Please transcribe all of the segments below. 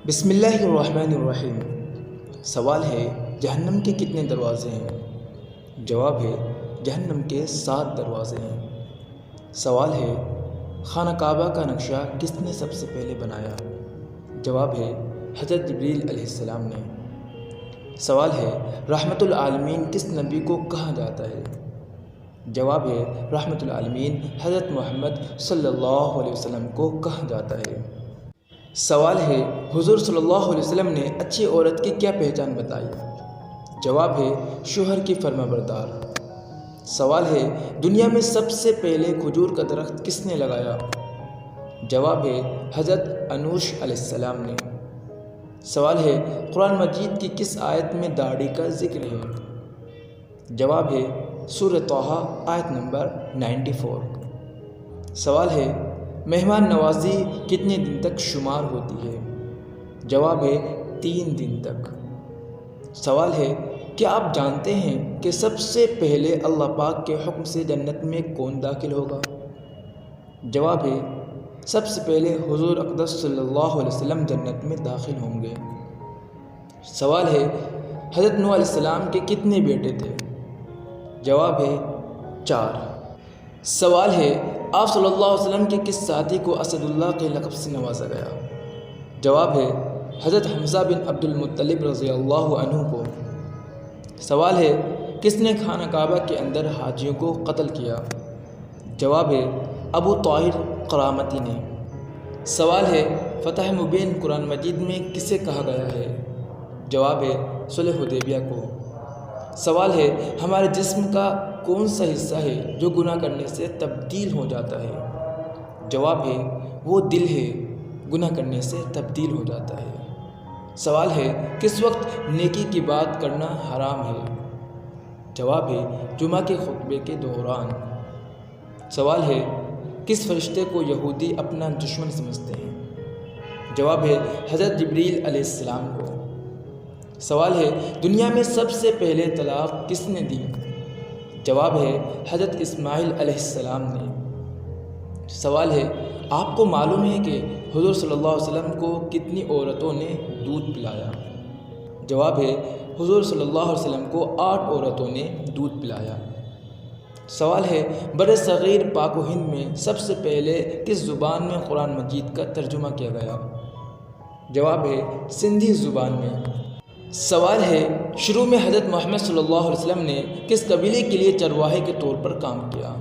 بسم اللہ الرحمن الرحیم۔ سوال ہے جہنم کے کتنے دروازے ہیں؟ جواب ہے جہنم کے 7 دروازے ہیں۔ سوال ہے خانہ کعبہ کا نقشہ کس نے سب سے پہلے بنایا؟ جواب ہے حضرت جبریل علیہ السلام نے۔ سوال ہے رحمت العالمین کس نبی کو کہا جاتا ہے؟ جواب ہے رحمت العالمین حضرت محمد صلی اللہ علیہ وسلم کو کہا جاتا ہے۔ سوال ہے حضور صلی اللہ علیہ وسلم نے اچھی عورت کی کیا پہچان بتائی؟ جواب ہے شوہر کی فرما بردار۔ سوال ہے دنیا میں سب سے پہلے کھجور کا درخت کس نے لگایا؟ جواب ہے حضرت انوش علیہ السلام نے۔ سوال ہے قرآن مجید کی کس آیت میں داڑھی کا ذکر ہے؟ جواب ہے سورہ طٰہٰ آیت نمبر 94۔ سوال ہے مہمان نوازی کتنے دن تک شمار ہوتی ہے؟ جواب ہے 3 دن تک۔ سوال ہے کیا آپ جانتے ہیں کہ سب سے پہلے اللہ پاک کے حکم سے جنت میں کون داخل ہوگا؟ جواب ہے سب سے پہلے حضور اقدس صلی اللہ علیہ وسلم جنت میں داخل ہوں گے۔ سوال ہے حضرت نوح علیہ السلام کے کتنے بیٹے تھے؟ جواب ہے 4۔ سوال ہے آپ صلی اللہ علیہ وسلم کے کس ساتھی کو اسد اللہ کے لقب سے نوازا گیا؟ جواب ہے حضرت حمزہ بن عبد المطلب رضی اللہ عنہ کو۔ سوال ہے کس نے خانہ کعبہ کے اندر حاجیوں کو قتل کیا؟ جواب ہے ابو طاہر قرامتی نے۔ سوال ہے فتح مبین قرآن مجید میں کسے کہا گیا ہے؟ جواب ہے صلح حدیبیہ کو۔ سوال ہے ہمارے جسم کا کون سا حصہ ہے جو گناہ کرنے سے تبدیل ہو جاتا ہے؟ جواب ہے وہ دل ہے، گناہ کرنے سے تبدیل ہو جاتا ہے۔ سوال ہے کس وقت نیکی کی بات کرنا حرام ہے؟ جواب ہے جمعہ کے خطبے کے دوران۔ سوال ہے کس فرشتے کو یہودی اپنا دشمن سمجھتے ہیں؟ جواب ہے حضرت جبریل علیہ السلام کو۔ سوال ہے دنیا میں سب سے پہلے طلاق کس نے دی؟ جواب ہے حضرت اسماعیل علیہ السلام نے۔ سوال ہے آپ کو معلوم ہے کہ حضور صلی اللہ علیہ وسلم کو کتنی عورتوں نے دودھ پلایا؟ جواب ہے حضور صلی اللہ علیہ وسلم کو 8 عورتوں نے دودھ پلایا۔ سوال ہے بر صغیر پاک و ہند میں سب سے پہلے کس زبان میں قرآن مجید کا ترجمہ کیا گیا؟ جواب ہے سندھی زبان میں۔ سوال ہے شروع میں حضرت محمد صلی اللہ علیہ وسلم نے کس قبیلے کے لیے چرواہے کے طور پر کام کیا؟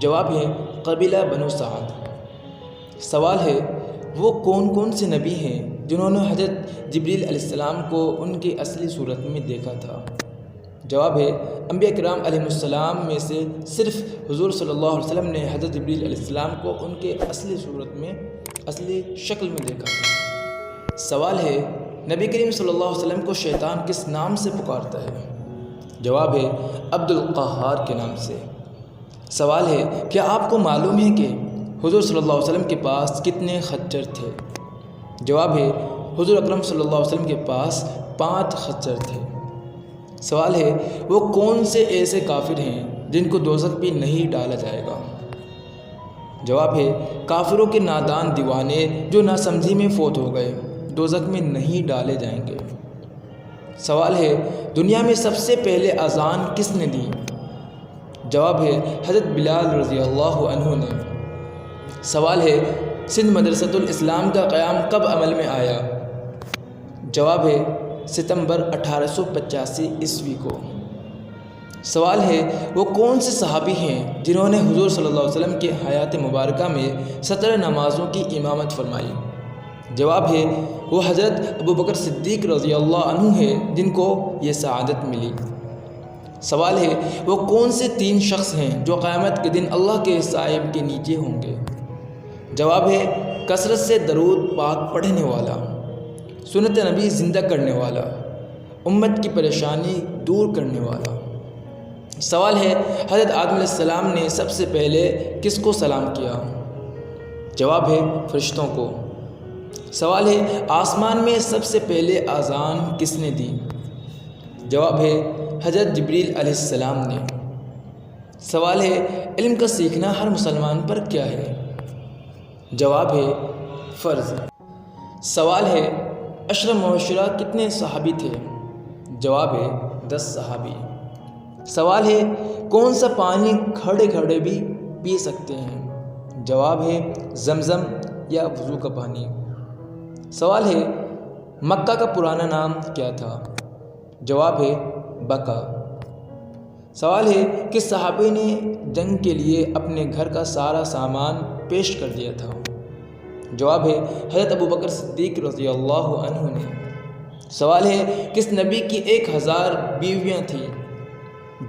جواب ہے قبیلہ بنو سعد۔ سوال ہے وہ کون سے نبی ہیں جنہوں نے حضرت جبریل علیہ السلام کو ان کی اصلی صورت میں دیکھا تھا؟ جواب ہے انبیاء کرام علیہ السلام میں سے صرف حضور صلی اللہ علیہ وسلم نے حضرت جبریل علیہ السلام کو ان کے اصلی صورت میں، اصلی شکل میں دیکھا تھا۔ سوال ہے نبی کریم صلی اللہ علیہ وسلم کو شیطان کس نام سے پکارتا ہے؟ جواب ہے عبد القہار کے نام سے۔ سوال ہے کیا آپ کو معلوم ہے کہ حضور صلی اللہ علیہ وسلم کے پاس کتنے خنجر تھے؟ جواب ہے حضور اکرم صلی اللہ علیہ وسلم کے پاس 5 خنجر تھے۔ سوال ہے وہ کون سے ایسے کافر ہیں جن کو دوزخ بھی نہیں ڈالا جائے گا؟ جواب ہے کافروں کے نادان دیوانے جو ناسمجھی میں فوت ہو گئے دوزخ میں نہیں ڈالے جائیں گے۔ سوال ہے دنیا میں سب سے پہلے اذان کس نے دی؟ جواب ہے حضرت بلال رضی اللہ عنہ نے۔ سوال ہے سندھ مدرسۃ الاسلام کا قیام کب عمل میں آیا؟ جواب ہے ستمبر 1885 عیسوی کو۔ سوال ہے وہ کون سے صحابی ہیں جنہوں نے حضور صلی اللہ علیہ وسلم کی حیات مبارکہ میں 17 نمازوں کی امامت فرمائی؟ جواب ہے وہ حضرت ابوبکر صدیق رضی اللہ عنہ ہے جن کو یہ سعادت ملی۔ سوال ہے وہ کون سے 3 شخص ہیں جو قیامت کے دن اللہ کے سائے کے نیچے ہوں گے؟ جواب ہے کثرت سے درود پاک پڑھنے والا، سنت نبی زندہ کرنے والا، امت کی پریشانی دور کرنے والا۔ سوال ہے حضرت آدم علیہ السلام نے سب سے پہلے کس کو سلام کیا؟ جواب ہے فرشتوں کو۔ سوال ہے آسمان میں سب سے پہلے اذان کس نے دی؟ جواب ہے حضرت جبریل علیہ السلام نے۔ سوال ہے علم کا سیکھنا ہر مسلمان پر کیا ہے؟ جواب ہے فرض۔ سوال ہے اشرف مبشرہ کتنے صحابی تھے؟ جواب ہے 10 صحابی۔ سوال ہے کون سا پانی کھڑے کھڑے بھی پی سکتے ہیں؟ جواب ہے زمزم یا وضو کا پانی۔ سوال ہے مکہ کا پرانا نام کیا تھا؟ جواب ہے بکا۔ سوال ہے کس صحابی نے جنگ کے لیے اپنے گھر کا سارا سامان پیش کر دیا تھا؟ جواب ہے حضرت ابوبکر صدیق رضی اللہ عنہ نے۔ سوال ہے کس نبی کی 1000 بیویاں تھیں؟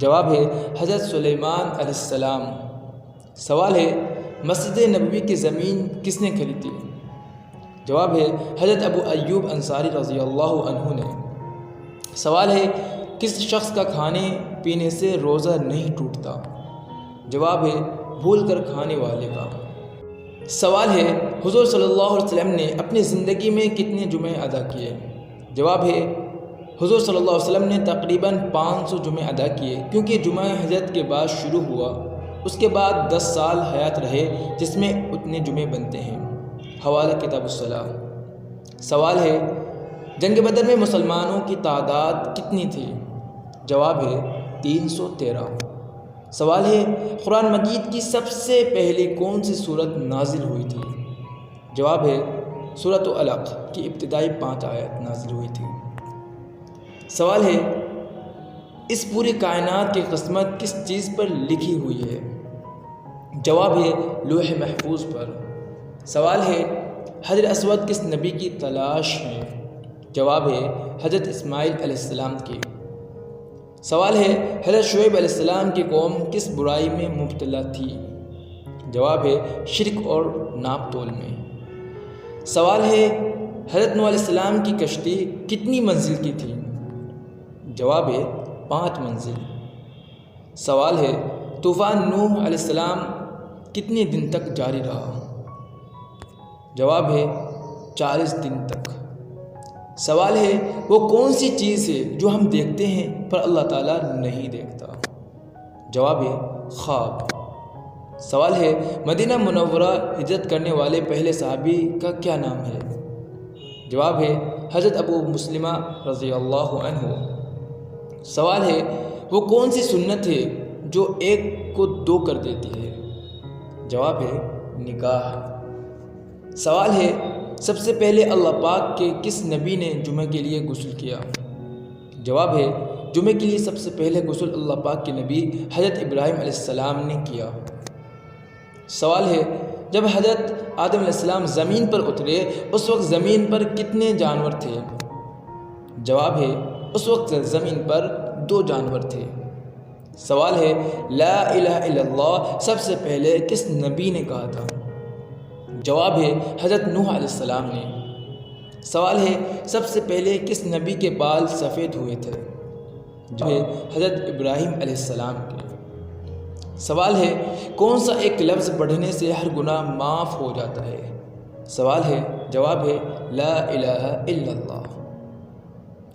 جواب ہے حضرت سلیمان علیہ السلام۔ سوال ہے مسجد نبوی کی زمین کس نے خریدی؟ جواب ہے حضرت ابو ایوب انصاری رضی اللہ عنہ نے۔ سوال ہے کس شخص کا کھانے پینے سے روزہ نہیں ٹوٹتا؟ جواب ہے بھول کر کھانے والے کا۔ سوال ہے حضور صلی اللہ علیہ وسلم نے اپنی زندگی میں کتنے جمعے ادا کیے؟ جواب ہے حضور صلی اللہ علیہ وسلم نے تقریباً 500 جمعے ادا کیے، کیونکہ جمعہ ہجرت کے بعد شروع ہوا، اس کے بعد 10 سال حیات رہے جس میں اتنے جمعے بنتے ہیں۔ حوالہ کتاب الصلاۃ۔ سوال ہے جنگ بدر میں مسلمانوں کی تعداد کتنی تھی؟ جواب ہے 313۔ سوال ہے قرآن مجید کی سب سے پہلے کون سی سورت نازل ہوئی تھی؟ جواب ہے سورۃ العلق کی ابتدائی 5 آیات نازل ہوئی تھی۔ سوال ہے اس پوری کائنات کی قسمت کس چیز پر لکھی ہوئی ہے؟ جواب ہے لوح محفوظ پر۔ سوال ہے حجر اسود کس نبی کی تلاش میں؟ جواب ہے حضرت اسماعیل علیہ السلام کی۔ سوال ہے حضرت شعیب علیہ السلام کی قوم کس برائی میں مبتلا تھی؟ جواب ہے شرک اور ناپ تول میں۔ سوال ہے حضرت نوح علیہ السلام کی کشتی کتنی منزل کی تھی؟ جواب ہے 5 منزل۔ سوال ہے طوفان نوح علیہ السلام کتنے دن تک جاری رہا؟ جواب ہے 40 دن تک۔ سوال ہے وہ کون سی چیز ہے جو ہم دیکھتے ہیں پر اللہ تعالیٰ نہیں دیکھتا؟ جواب ہے خواب۔ سوال ہے مدینہ منورہ ہجرت کرنے والے پہلے صحابی کا کیا نام ہے؟ جواب ہے حضرت ابو مسلمہ رضی اللہ عنہ۔ سوال ہے وہ کون سی سنت ہے جو 1 کو 2 کر دیتی ہے؟ جواب ہے نکاح۔ سوال ہے سب سے پہلے اللہ پاک کے کس نبی نے جمعہ کے لیے غسل کیا؟ جواب ہے جمعہ کے لیے سب سے پہلے غسل اللہ پاک کے نبی حضرت ابراہیم علیہ السلام نے کیا۔ سوال ہے جب حضرت آدم علیہ السلام زمین پر اترے اس وقت زمین پر کتنے جانور تھے؟ جواب ہے اس وقت زمین پر 2 جانور تھے۔ سوال ہے لا الہ الا اللہ سب سے پہلے کس نبی نے کہا تھا؟ جواب ہے حضرت نوح علیہ السلام نے۔ سوال ہے سب سے پہلے کس نبی کے بال سفید ہوئے تھے؟ جواب ہے حضرت ابراہیم علیہ السلام کے۔ سوال ہے کون سا ایک لفظ پڑھنے سے ہر گناہ معاف ہو جاتا ہے؟ سوال ہے جواب ہے لا الہ الا اللہ۔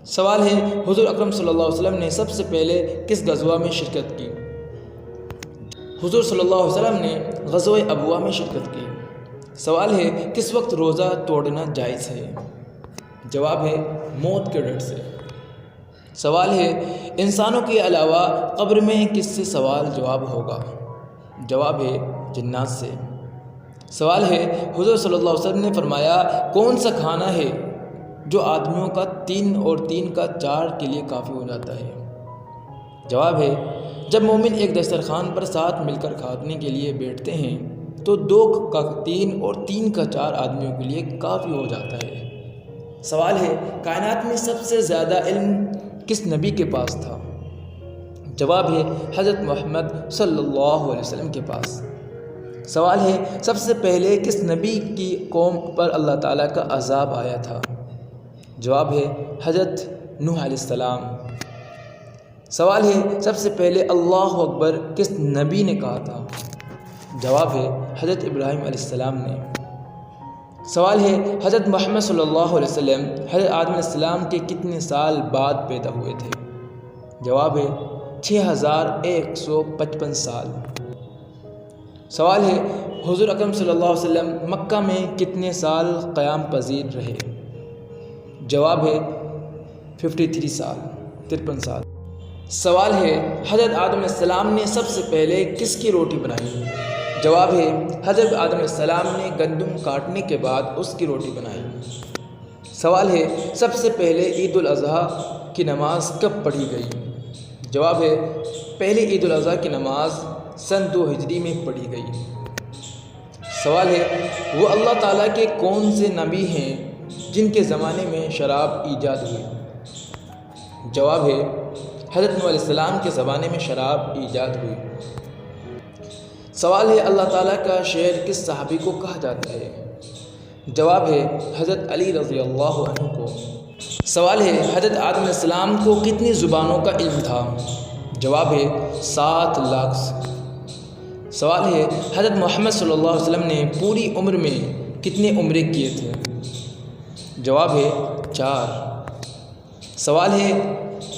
سوال ہے حضور اکرم صلی اللہ علیہ وسلم نے سب سے پہلے کس غزوہ میں شرکت کی؟ حضور صلی اللہ علیہ وسلم نے غزوہ ابوا میں شرکت کی۔ سوال ہے کس وقت روزہ توڑنا جائز ہے؟ جواب ہے موت کے ڈر سے۔ سوال ہے انسانوں کے علاوہ قبر میں کس سے سوال جواب ہوگا؟ جواب ہے جنات سے۔ سوال ہے حضور صلی اللہ علیہ وسلم نے فرمایا کون سا کھانا ہے جو آدمیوں کا 3 اور 3 کا 4 کے لیے کافی ہو جاتا ہے؟ جواب ہے جب مومن ایک دسترخوان پر ساتھ مل کر کھانے کے لیے بیٹھتے ہیں تو 2 کا 3 اور 3 کا 4 آدمیوں کے لیے کافی ہو جاتا ہے۔ سوال ہے کائنات میں سب سے زیادہ علم کس نبی کے پاس تھا؟ جواب ہے حضرت محمد صلی اللہ علیہ وسلم کے پاس۔ سوال ہے سب سے پہلے کس نبی کی قوم پر اللہ تعالیٰ کا عذاب آیا تھا؟ جواب ہے حضرت نوح علیہ السلام۔ سوال ہے سب سے پہلے اللہ اکبر کس نبی نے کہا تھا؟ جواب ہے حضرت ابراہیم علیہ السلام نے۔ سوال ہے حضرت محمد صلی اللہ علیہ وسلم حضرت آدم علیہ السلام کے کتنے سال بعد پیدا ہوئے تھے؟ جواب ہے 6155 سال۔ سوال ہے حضور اکرم صلی اللہ علیہ وسلم مکہ میں کتنے سال قیام پذیر رہے؟ جواب ہے 53 سال، 53 سال۔ سوال ہے حضرت آدم علیہ السلام نے سب سے پہلے کس کی روٹی بنائی؟ جواب ہے حضرت آدم علیہ السلام نے گندم کاٹنے کے بعد اس کی روٹی بنائی۔ سوال ہے سب سے پہلے عید الاضحیٰ کی نماز کب پڑھی گئی؟ جواب ہے پہلی عید الاضحیٰ کی نماز سن 2 ہجری میں پڑھی گئی۔ سوال ہے وہ اللہ تعالیٰ کے کون سے نبی ہیں جن کے زمانے میں شراب ایجاد ہوئی؟ جواب ہے حضرت نوح علیہ السلام کے زمانے میں شراب ایجاد ہوئی۔ سوال ہے اللہ تعالیٰ کا شعر کس صحابی کو کہا جاتا ہے؟ جواب ہے حضرت علی رضی اللہ عنہ کو۔ سوال ہے حضرت آدم علیہ السلام کو کتنی زبانوں کا علم تھا؟ جواب ہے 7 لاکھ۔ سوال ہے حضرت محمد صلی اللہ علیہ وسلم نے پوری عمر میں کتنے عمرے کیے تھے؟ جواب ہے 4۔ سوال ہے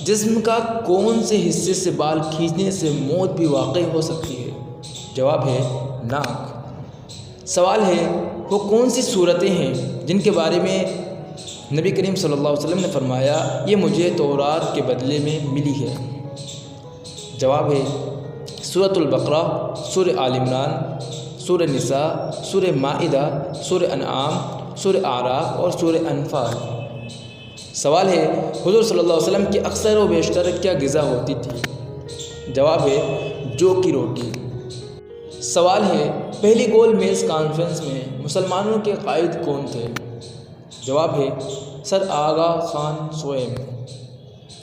جسم کا کون سے حصے سے بال کھینچنے سے موت بھی واقع ہو سکتی ہے؟ جواب ہے ناک۔ سوال ہے وہ کون سی صورتیں ہیں جن کے بارے میں نبی کریم صلی اللہ علیہ وسلم نے فرمایا یہ مجھے تورات کے بدلے میں ملی ہے؟ جواب ہے سورۃ البقرہ، سورہ آل عمران، سورہ نساء، سورہ مائدہ، سورہ انعام، سورہ اعراف اور سورہ انفال۔ سوال ہے حضور صلی اللہ علیہ وسلم کی اکثر و بیشتر کیا غذا ہوتی تھی؟ جواب ہے جو کی روٹی۔ سوال ہے پہلی گول میز کانفرنس میں مسلمانوں کے قائد کون تھے؟ جواب ہے سر آغا خان سوئم۔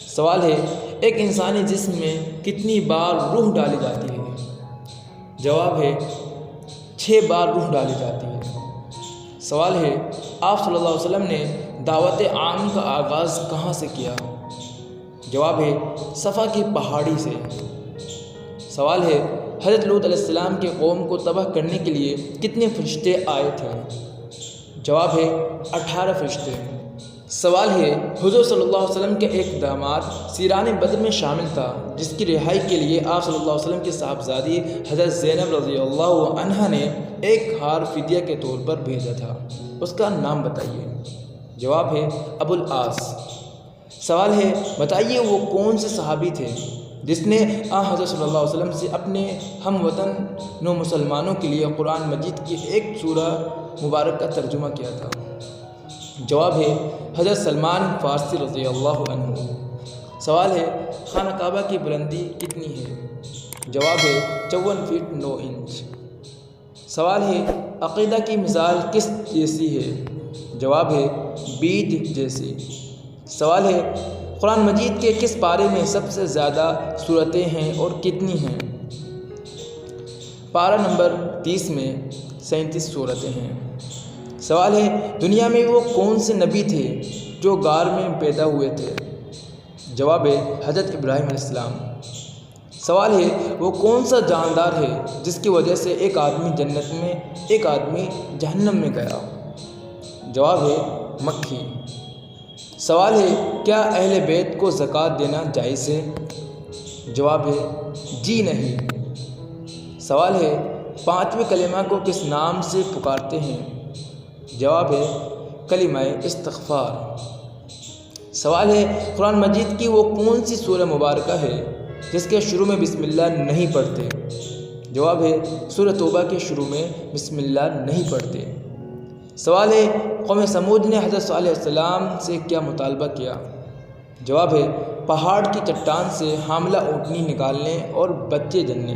سوال ہے ایک انسانی جسم میں کتنی بار روح ڈالی جاتی ہے؟ جواب ہے 6 بار روح ڈالی جاتی ہے۔ سوال ہے آپ صلی اللہ علیہ وسلم نے دعوت عام کا آغاز کہاں سے کیا؟ جواب ہے صفا کی پہاڑی سے۔ سوال ہے حضرت لوط علیہ السلام کے قوم کو تباہ کرنے کے لیے کتنے فرشتے آئے تھے؟ جواب ہے 18 فرشتے۔ سوال ہے حضور صلی اللہ علیہ وسلم کے ایک داماد سیران بدر میں شامل تھا جس کی رہائی کے لیے آپ صلی اللہ علیہ وسلم کی صاحبزادی حضرت زینب رضی اللہ عنہا نے ایک ہار فدیہ کے طور پر بھیجا تھا، اس کا نام بتائیے؟ جواب ہے ابو العاص۔ سوال ہے بتائیے وہ کون سے صحابی تھے جس نے حضرت صلی اللہ علیہ وسلم سے اپنے ہم وطن مسلمانوں کے لیے قرآن مجید کی ایک سورہ مبارک کا ترجمہ کیا تھا؟ جواب ہے حضرت سلمان فارسی رضی اللہ عنہ۔ سوال ہے خانہ کعبہ کی بلندی کتنی ہے؟ جواب ہے 54 فٹ 9 انچ۔ سوال ہے عقیدہ کی مثال کس جیسی ہے؟ جواب ہے بیج جیسی۔ سوال ہے قرآن مجید کے کس پارے میں سب سے زیادہ صورتیں ہیں اور کتنی ہیں؟ پارہ نمبر 30 میں 37 صورتیں ہیں۔ سوال ہے دنیا میں وہ کون سے نبی تھے جو غار میں پیدا ہوئے تھے؟ جواب ہے حضرت ابراہیم علیہ السلام۔ سوال ہے وہ کون سا جاندار ہے جس کی وجہ سے ایک آدمی جنت میں ایک آدمی جہنم میں گیا؟ جواب ہے مکھی۔ سوال ہے کیا اہل بیت کو زکوٰۃ دینا جائز ہے؟ جواب ہے جی نہیں۔ سوال ہے 5ویں کلمہ کو کس نام سے پکارتے ہیں؟ جواب ہے کلمہ استغفار۔ سوال ہے قرآن مجید کی وہ کون سی سورہ مبارکہ ہے جس کے شروع میں بسم اللہ نہیں پڑھتے؟ جواب ہے سورہ توبہ کے شروع میں بسم اللہ نہیں پڑھتے۔ سوال ہے قوم سمود نے حضرت صالح علیہ السلام سے کیا مطالبہ کیا؟ جواب ہے پہاڑ کی چٹان سے حاملہ اونٹنی نکالنے اور بچے جننے۔